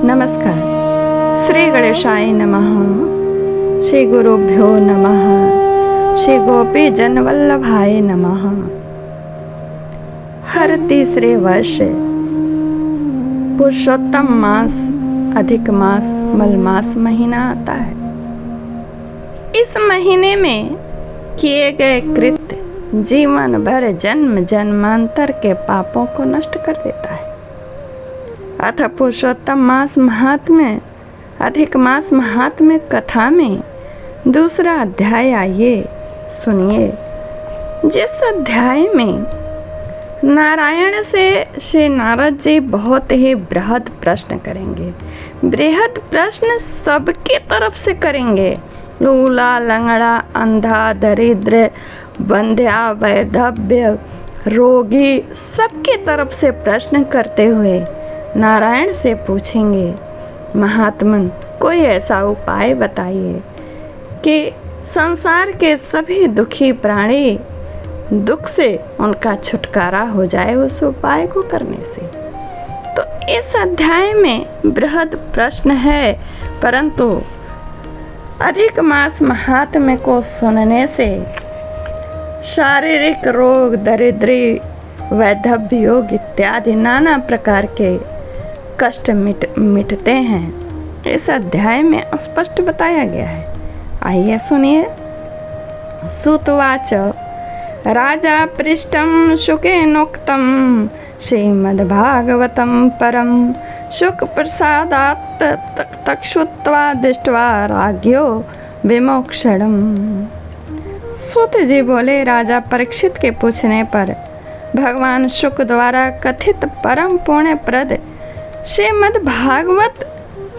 नमस्कार। श्री गणेशाय नमः। श्री गुरुभ्यो नमः। श्री गोपी जनवल्लभाय नमः। हर तीसरे वर्ष पुरुषोत्तम मास, अधिक मास, मलमास महीना आता है। इस महीने में किए गए कृत्य जीवन भर जन्म जन्मांतर के पापों को नष्ट कर देता है। अतः पुरुषोत्तम मास महात्म्य, अधिक मास महात्म्य कथा में दूसरा अध्याय आइए सुनिए। जिस अध्याय में नारायण से श्री नारद जी बहुत ही बृहद प्रश्न करेंगे। बृहद प्रश्न सबके तरफ से करेंगे। लूला, लंगड़ा, अंधा, दरिद्र, बंध्या, वैधव्य, रोगी, सबके तरफ से प्रश्न करते हुए नारायण से पूछेंगे, महात्मन कोई ऐसा उपाय बताइए कि संसार के सभी दुखी प्राणी दुख से उनका छुटकारा हो जाए उस उपाय को करने से। तो इस अध्याय में बृहद प्रश्न है, परंतु अधिक मास महात्म्य को सुनने से शारीरिक रोग, दरिद्री, वैधव्य योग इत्यादि नाना प्रकार के कष्ट मिटते हैं। इस अध्याय में स्पष्ट बताया गया है। आइए सुनिए। सुतवाच राजा पृष्ठं शुकेनोक्तं श्रीमद्भागवतं परं शुक प्रसादात् तक्षुत्वा दृष्ट्वा राज्ञो विमोक्षणम्। सूत जी बोले, राजा परीक्षित के पूछने पर भगवान शुक द्वारा कथित परम पुण्य प्रद श्रीमद् भागवत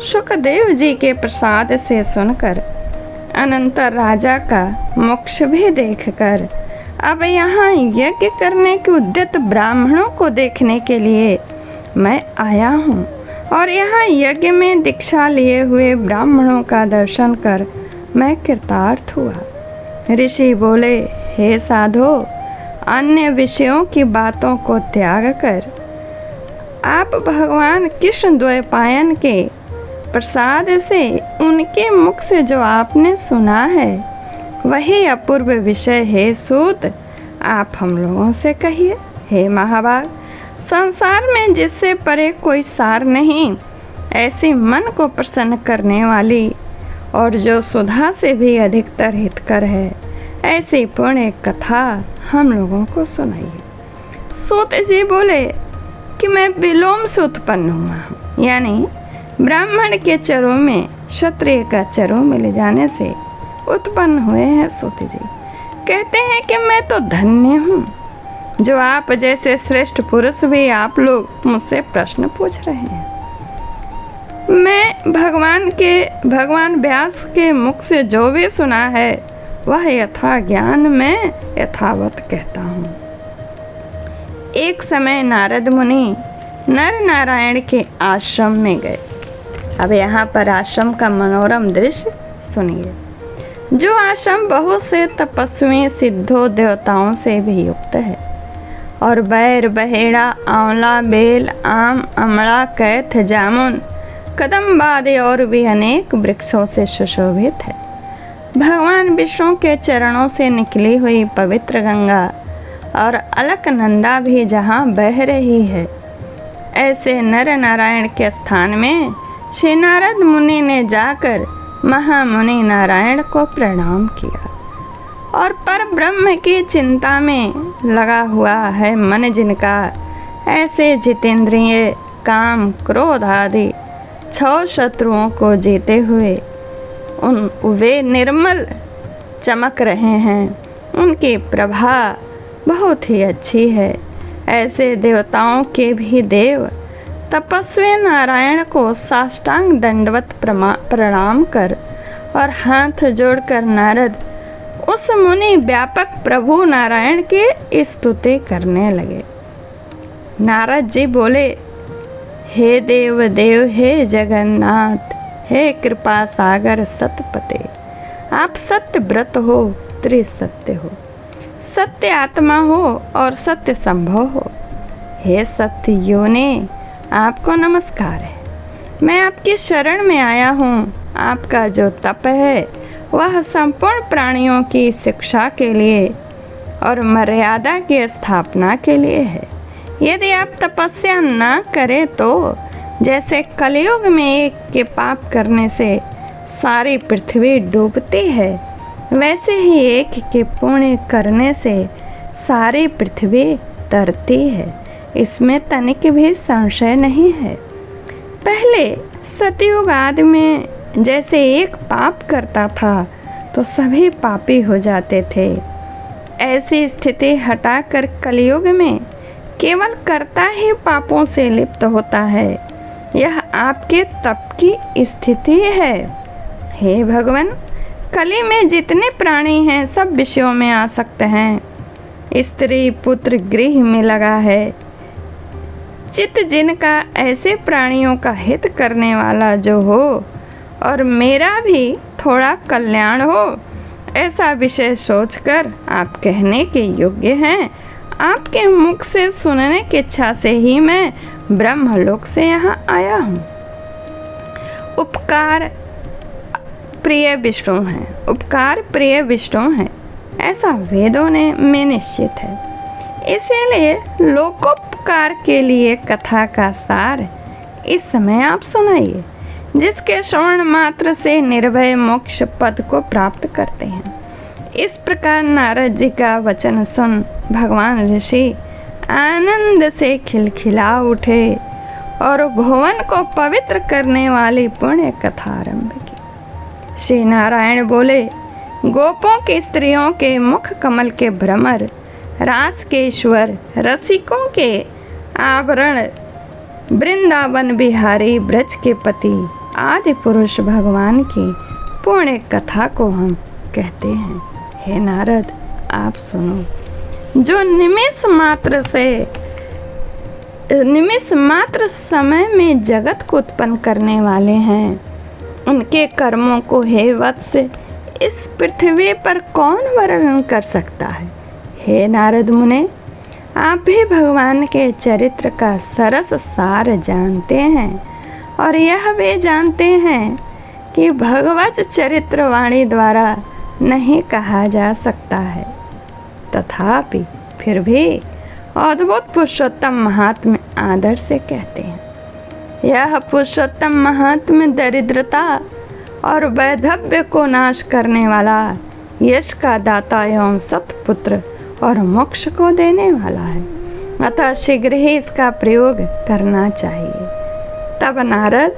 शुकदेव जी के प्रसाद से सुनकर अनंतर राजा का मोक्ष भी देखकर अब यहाँ यज्ञ करने के उद्यत ब्राह्मणों को देखने के लिए मैं आया हूँ और यहाँ यज्ञ में दीक्षा लिए हुए ब्राह्मणों का दर्शन कर मैं कृतार्थ हुआ। ऋषि बोले, हे साधो, अन्य विषयों की बातों को त्याग कर आप भगवान कृष्ण द्वैपायन के प्रसाद से उनके मुख से जो आपने सुना है वही अपूर्व विषय है। सूत, आप हम लोगों से कहिए। हे महाभाग, संसार में जिससे परे कोई सार नहीं, ऐसी मन को प्रसन्न करने वाली और जो सुधा से भी अधिकतर हितकर है, ऐसी पुण्य कथा हम लोगों को सुनाइए। सूत जी बोले कि मैं विलोम से उत्पन्न हुआ हूँ, यानी ब्राह्मण के चरों में क्षत्रिय का चरों मिल जाने से उत्पन्न हुए हैं। सूत जी कहते हैं कि मैं तो धन्य हूँ जो आप जैसे श्रेष्ठ पुरुष भी आप लोग मुझसे प्रश्न पूछ रहे हैं। मैं भगवान व्यास के मुख से जो भी सुना है वह यथा ज्ञान में यथावत कहता हूँ। एक समय नारद मुनि नर नारायण के आश्रम में गए। अब यहाँ पर आश्रम का मनोरम दृश्य सुनिए। जो आश्रम बहुत से तपस्वी सिद्धों देवताओं से भी युक्त है और बैर, बहेड़ा, आंवला, बेल, आम, अमड़ा, कैथ, जामुन, कदम्ब आदि और भी अनेक वृक्षों से सुशोभित है। भगवान विष्णु के चरणों से निकली हुई पवित्र गंगा और अलकनंदा भी जहाँ बह रही है, ऐसे नर नारायण के स्थान में श्री नारद मुनि ने जाकर महामुनि नारायण को प्रणाम किया और पर ब्रह्म की चिंता में लगा हुआ है मन जिनका, ऐसे जितेंद्रिय, काम, क्रोध आदि 6 शत्रुओं को जीते हुए वे निर्मल चमक रहे हैं। उनकी प्रभा बहुत ही अच्छी है। ऐसे देवताओं के भी देव तपस्वी नारायण को साष्टांग दंडवत प्रणाम कर और हाथ जोड़कर नारद उस मुनि व्यापक प्रभु नारायण की स्तुति करने लगे। नारद जी बोले, हे देव देव, हे जगन्नाथ, हे कृपा सागर सतपते, आप सत्य व्रत हो, त्रिसत्य हो, सत्य आत्मा हो और सत्य संभव हो। हे सत्य योने, आपको नमस्कार है। मैं आपकी शरण में आया हूँ। आपका जो तप है वह संपूर्ण प्राणियों की शिक्षा के लिए और मर्यादा की स्थापना के लिए है। यदि आप तपस्या न करें तो जैसे कलयुग में एक के पाप करने से सारी पृथ्वी डूबती है, वैसे ही एक के पुण्य करने से सारी पृथ्वी तरती है। इसमें तनिक भी संशय नहीं है। पहले सतयुग आदि में जैसे एक पाप करता था तो सभी पापी हो जाते थे, ऐसी स्थिति हटाकर कलयुग में केवल कर्ता ही पापों से लिप्त होता है। यह आपके तप की स्थिति है। हे भगवान, कली में जितने प्राणी हैं सब विषयों में आसक्त हैं। स्त्री पुत्र गृह में लगा है। चित्त जिनका ऐसे प्राणियों का हित करने वाला जो हो और मेरा भी थोड़ा कल्याण हो, ऐसा विषय सोचकर आप कहने के योग्य हैं। आपके मुख से सुनने की इच्छा से ही मैं ब्रह्मलोक से यहाँ आया हूँ। उपकार प्रिय विष्णु हैं, उपकार प्रिय विष्णु हैं, ऐसा वेदों में निश्चित है। इसीलिए लोकोपकार के लिए कथा का सार इस समय आप सुनाइए, जिसके श्रवण मात्र से निर्भय मोक्ष पद को प्राप्त करते हैं। इस प्रकार नारद जी का वचन सुन भगवान ऋषि आनंद से खिलखिला उठे और भुवन को पवित्र करने वाली पुण्य कथा आरंभ की। श्री नारायण बोले, गोपों की स्त्रियों के मुख कमल के भ्रमर, रास के ईश्वर, रसिकों के आभरण, वृंदावन बिहारी ब्रज के पति आदि पुरुष भगवान की पुण्य कथा को हम कहते हैं। हे नारद, आप सुनो। जो निमिष मात्र समय में जगत को उत्पन्न करने वाले हैं, उनके कर्मों को हे वत्स इस पृथ्वी पर कौन वर्णन कर सकता है। हे नारद मुने, आप भी भगवान के चरित्र का सरस सार जानते हैं और यह भी जानते हैं कि भगवत चरित्र वाणी द्वारा नहीं कहा जा सकता है। तथापि फिर भी अद्भुत पुरुषोत्तम महात्म्य आदर से कहते हैं। यह पुरुषोत्तम महात्म्य दरिद्रता और वैधव्य को नाश करने वाला, यश का दाता एवं सतपुत्र और मोक्ष को देने वाला है। अतः शीघ्र ही इसका प्रयोग करना चाहिए। तब नारद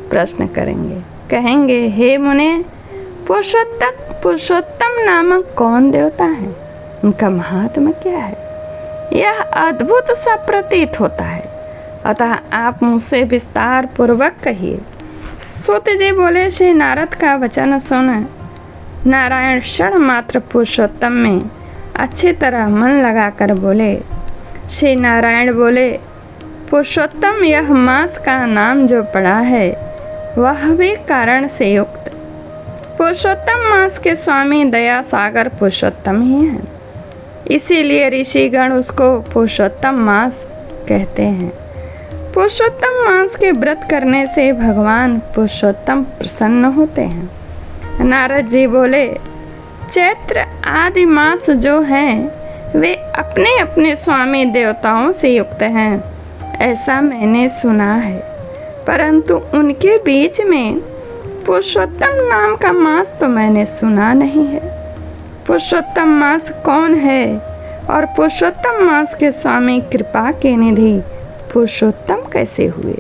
प्रश्न करेंगे, कहेंगे, हे मुने, पुरुषोत्तम नामक कौन देवता है? उनका महात्म्य क्या है? यह अद्भुत सा प्रतीत होता है, अतः आप मुझसे विस्तार पूर्वक कहिए। सूत जी बोले, श्री नारद का वचन सुन नारायण क्षण मात्र पुरुषोत्तम में अच्छी तरह मन लगाकर बोले। श्री नारायण बोले, पुरुषोत्तम यह मास का नाम जो पड़ा है वह भी कारण से युक्त। पुरुषोत्तम मास के स्वामी दया सागर पुरुषोत्तम ही हैं, इसीलिए ऋषिगण उसको पुरुषोत्तम मास कहते हैं। पुरुषोत्तम मास के व्रत करने से भगवान पुरुषोत्तम प्रसन्न होते हैं। नारद जी बोले, चैत्र आदि मास जो हैं वे अपने अपने स्वामी देवताओं से युक्त हैं, ऐसा मैंने सुना है, परंतु उनके बीच में पुरुषोत्तम नाम का मास तो मैंने सुना नहीं है। पुरुषोत्तम मास कौन है और पुरुषोत्तम मास के स्वामी कृपा के निधि पुरुषोत्तम कैसे हुए?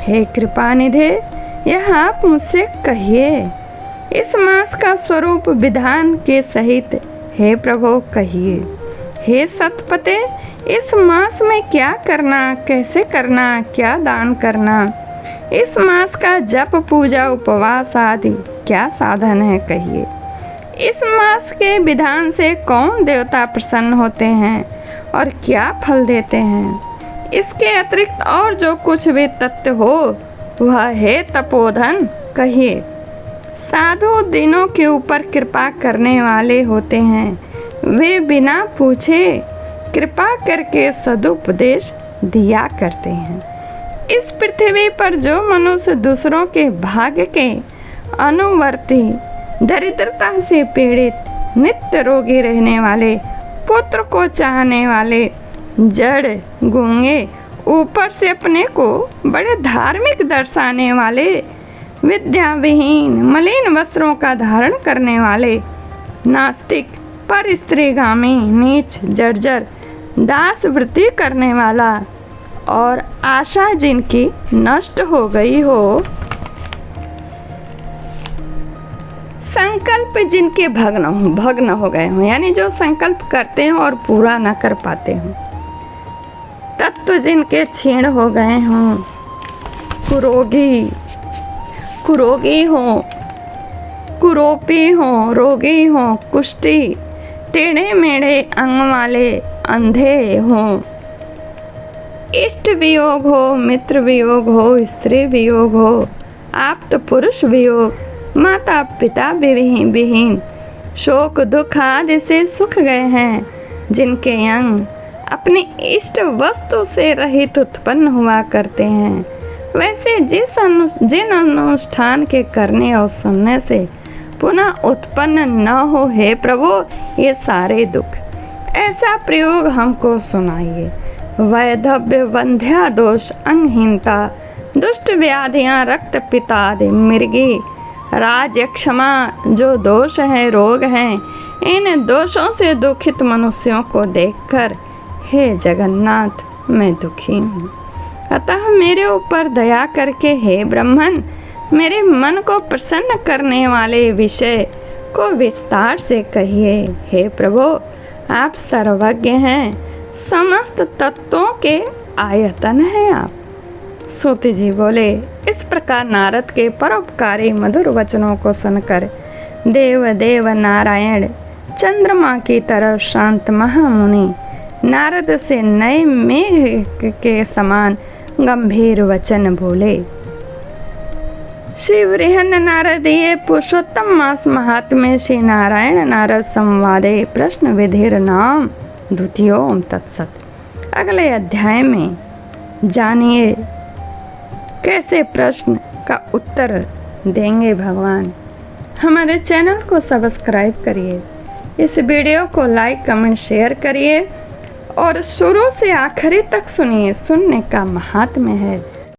हे कृपा निधि, यह आप मुझसे कहिए। इस मास का स्वरूप विधान के सहित हे प्रभु कहिए। हे सतपते, इस मास में क्या करना, कैसे करना, क्या दान करना, इस मास का जप पूजा उपवास आदि क्या साधन है कहिए। इस मास के विधान से कौन देवता प्रसन्न होते हैं और क्या फल देते हैं? इसके अतिरिक्त और जो कुछ भी तथ्य हो वह हे तपोधन कहिए। साधु दिनों के ऊपर कृपा करने वाले होते हैं, वे बिना पूछे कृपा करके सदुपदेश दिया करते हैं। इस पृथ्वी पर जो मनुष्य दूसरों के भाग्य के अनुवर्ती, दरिद्रता से पीड़ित, नित्य रोगी रहने वाले, पुत्र को चाहने वाले, जड़, गूंगे, ऊपर से अपने को बड़े धार्मिक दर्शाने वाले, विद्या विहीन, मलिन वस्त्रों का धारण करने वाले, नास्तिक, पर स्त्रीगामी, नीच, जर्जर, दास वृत्ति करने वाला और आशा जिनकी नष्ट हो गई हो, संकल्प जिनके भग्न हो गए हों, यानी जो संकल्प करते हैं और पूरा न कर पाते हों, तत्व जिनके क्षीण हो गए हों, कुरोगी हों, कुरूपी हों, रोगी हों, कुष्ठी, टेढ़े मेढ़े अंग वाले, अंधे हों, इष्ट वियोग हो, मित्र वियोग हो, स्त्री वियोग हो, आप्त पुरुष वियोग, माता पिता विहीन, शोक दुख आदि से सूख गए हैं, जिनके अंग अपनी इष्ट वस्तु से रहित उत्पन्न हुआ करते हैं, वैसे जिन अनुष्ठान के करने और सुनने से पुनः उत्पन्न न हो, हे प्रभु, ये सारे दुख, ऐसा प्रयोग हमको सुनाइए। वैधव्य, वंध्या दोष, अंगहीनता, दुष्ट व्याधियाँ, रक्त पित्तादि, मृगी, राज, क्षमा, जो दोष हैं, रोग हैं, इन दोषों से दुखित मनुष्यों को देखकर हे जगन्नाथ मैं दुखी हूँ। अतः मेरे ऊपर दया करके हे ब्रह्मन, मेरे मन को प्रसन्न करने वाले विषय को विस्तार से कहिए। हे प्रभु, आप सर्वज्ञ हैं, समस्त तत्वों के आयतन हैं आप। सूत जी बोले, इस प्रकार नारद के परोपकारी मधुर वचनों को सुनकर देव नारायण चंद्रमा की तरफ शांत महामुनि नारद से नए मेघ के समान गंभीर वचन बोले। श्री बृहन नारदीय पुरुषोत्तम मास महात्म्य श्री नारायण नारद संवादे प्रश्न विधिर नाम द्वितीयोम तत्सत। अगले अध्याय में जानिए कैसे प्रश्न का उत्तर देंगे भगवान। हमारे चैनल को सब्सक्राइब करिए, इस वीडियो को लाइक कमेंट शेयर करिए और शुरू से आखिरी तक सुनिए। सुनने का महात्म्य है।